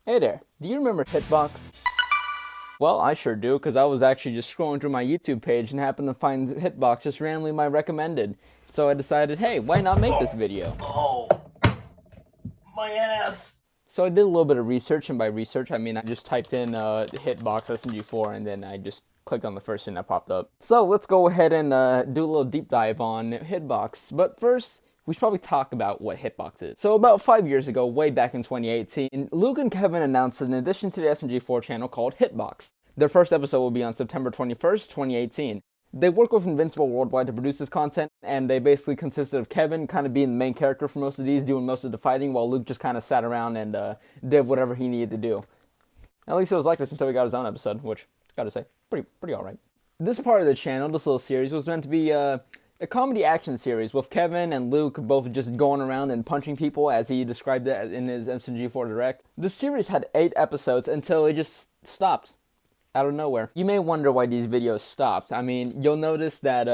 Hey there, do you remember Hitbox? Well, I sure do, because I was actually just scrolling through my YouTube page and happened to find Hitbox just randomly my recommended. So I decided, hey, why not make this video? Oh, my ass. So I did a little bit of research, and by research I mean I just typed in Hitbox SMG4 and then I just clicked on the first thing that popped up. So let's go ahead and do a little deep dive on Hitbox. But first, we should probably talk about what Hitbox is. So about 5 years ago, way back in 2018, Luke and Kevin announced an addition to the SMG4 channel called Hitbox. Their first episode will be on September 21st, 2018. They work with Invincible Worldwide to produce this content, and they basically consisted of Kevin kind of being the main character for most of these, doing most of the fighting, while Luke just kind of sat around and did whatever he needed to do. At least it was like this until he got his own episode, which, gotta say, pretty alright. This part of the channel, this little series, was meant to be a comedy action series with Kevin and Luke both just going around and punching people as he described it in his MCG4 Direct. The series had 8 episodes until it just stopped out of nowhere. You may wonder why these videos stopped. I mean, you'll notice that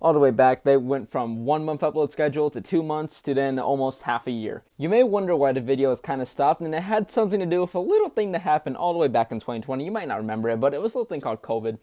all the way back, they went from 1 month upload schedule to 2 months to then almost half a year. You may wonder why the videos kind of stopped, and it had something to do with a little thing that happened all the way back in 2020. You might not remember it, but it was a little thing called COVID.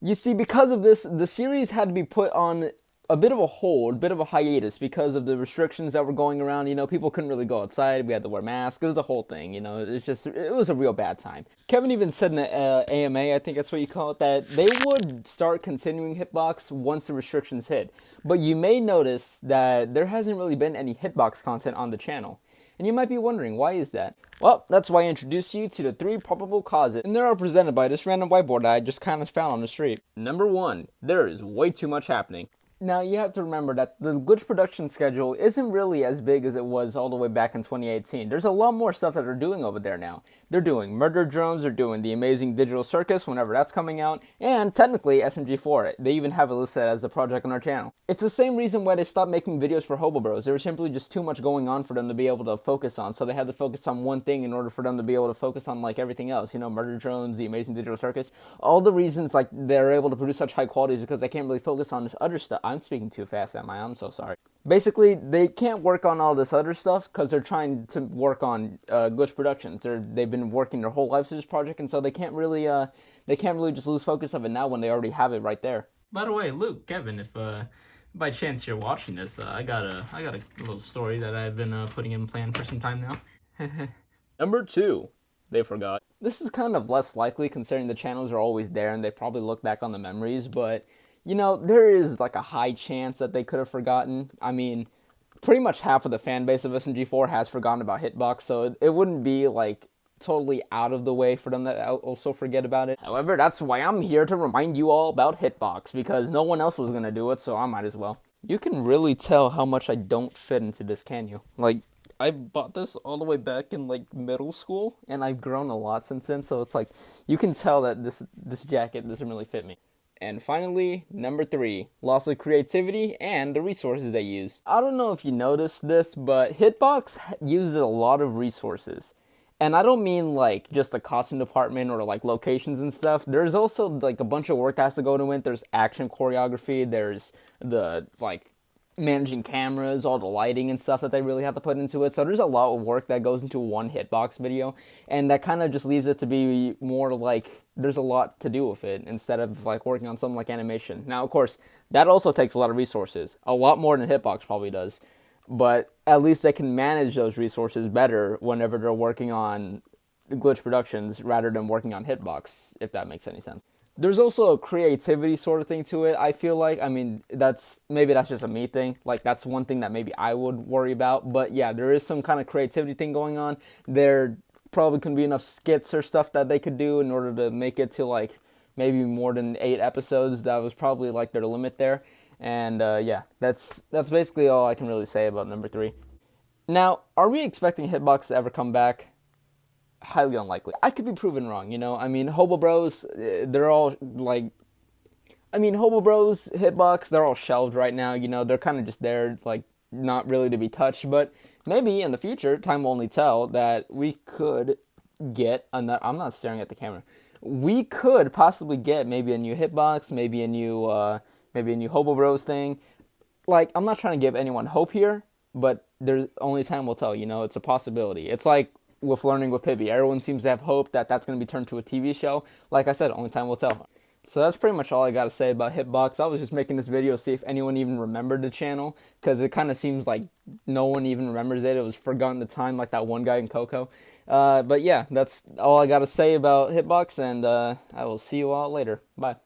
You see, because of this, the series had to be put on a bit of a hold, a bit of a hiatus because of the restrictions that were going around. You know, people couldn't really go outside. We had to wear masks. It was a whole thing. You know, it was a real bad time. Kevin even said in the AMA, I think that's what you call it, that they would start continuing Hitbox once the restrictions hit. But you may notice that there hasn't really been any Hitbox content on the channel. And you might be wondering, why is that? Well, that's why I introduced you to the 3 probable causes, and they are presented by this random whiteboard that I just kind of found on the street. Number 1, there is way too much happening. Now, you have to remember that the glitch production schedule isn't really as big as it was all the way back in 2018. There's a lot more stuff that they're doing over there now. They're doing Murder Drones, they're doing the Amazing Digital Circus whenever that's coming out, and technically SMG4. They even have it listed as a project on our channel. It's the same reason why they stopped making videos for Hobo Bros. There was simply just too much going on for them to be able to focus on, so they had to focus on one thing in order for them to be able to focus on like everything else. You know, Murder Drones, the Amazing Digital Circus. All the reasons like they're able to produce such high quality is because they can't really focus on this other stuff. I'm speaking too fast, am I? I'm so sorry. Basically, they can't work on all this other stuff because they're trying to work on glitch productions. They've been working their whole lives to this project, and so they can't really just lose focus of it now when they already have it right there. By the way, Luke, Kevin, if by chance you're watching this, I got a little story that I've been putting in plan for some time now. Number 2, they forgot. This is kind of less likely considering the channels are always there and they probably look back on the memories, but you know, there is like a high chance that they could have forgotten. I mean, pretty much half of the fan base of SMG4 has forgotten about Hitbox, so it wouldn't be like totally out of the way for them to also forget about it. However, that's why I'm here to remind you all about Hitbox, because no one else was going to do it, so I might as well. You can really tell how much I don't fit into this, can you? Like, I bought this all the way back in like middle school, and I've grown a lot since then, so it's like, you can tell that this jacket doesn't really fit me. And finally, number 3, loss of creativity and the resources they use. I don't know if you noticed this, but Hitbox uses a lot of resources. And I don't mean like just the costume department or like locations and stuff. There's also like a bunch of work that has to go into it. There's action choreography, there's the like managing cameras, all the lighting and stuff that they really have to put into it. So there's a lot of work that goes into one Hitbox video, and that kind of just leaves it to be more like there's a lot to do with it instead of like working on something like animation. Now, of course, that also takes a lot of resources, a lot more than Hitbox probably does, but at least they can manage those resources better whenever they're working on glitch productions rather than working on Hitbox, if that makes any sense. There's also a creativity sort of thing to it, I feel like. I mean, that's just a me thing. Like, that's one thing that maybe I would worry about. But yeah, there is some kind of creativity thing going on. There probably can be enough skits or stuff that they could do in order to make it to like maybe more than 8 episodes. That was probably like their limit there. And yeah, that's basically all I can really say about number 3. Now, are we expecting Hitbox to ever come back? Highly unlikely. I could be proven wrong, you know? I mean, Hobo Bros, they're all, like... I mean, Hobo Bros, Hitbox, they're all shelved right now, you know? They're kind of just there, like, not really to be touched, but maybe in the future, time will only tell, that we could get another... I'm not staring at the camera. We could possibly get maybe a new Hitbox, maybe a new Hobo Bros thing. Like, I'm not trying to give anyone hope here, but there's only time will tell, you know? It's a possibility. It's like with Learning with Pibby. Everyone seems to have hope that that's going to be turned to a TV show. Like I said, only time will tell. So that's pretty much all I got to say about Hitbox. I was just making this video to see if anyone even remembered the channel, because it kind of seems like no one even remembers it. It was forgotten the time, like that one guy in Coco. But yeah, that's all I got to say about Hitbox, and I will see you all later. Bye.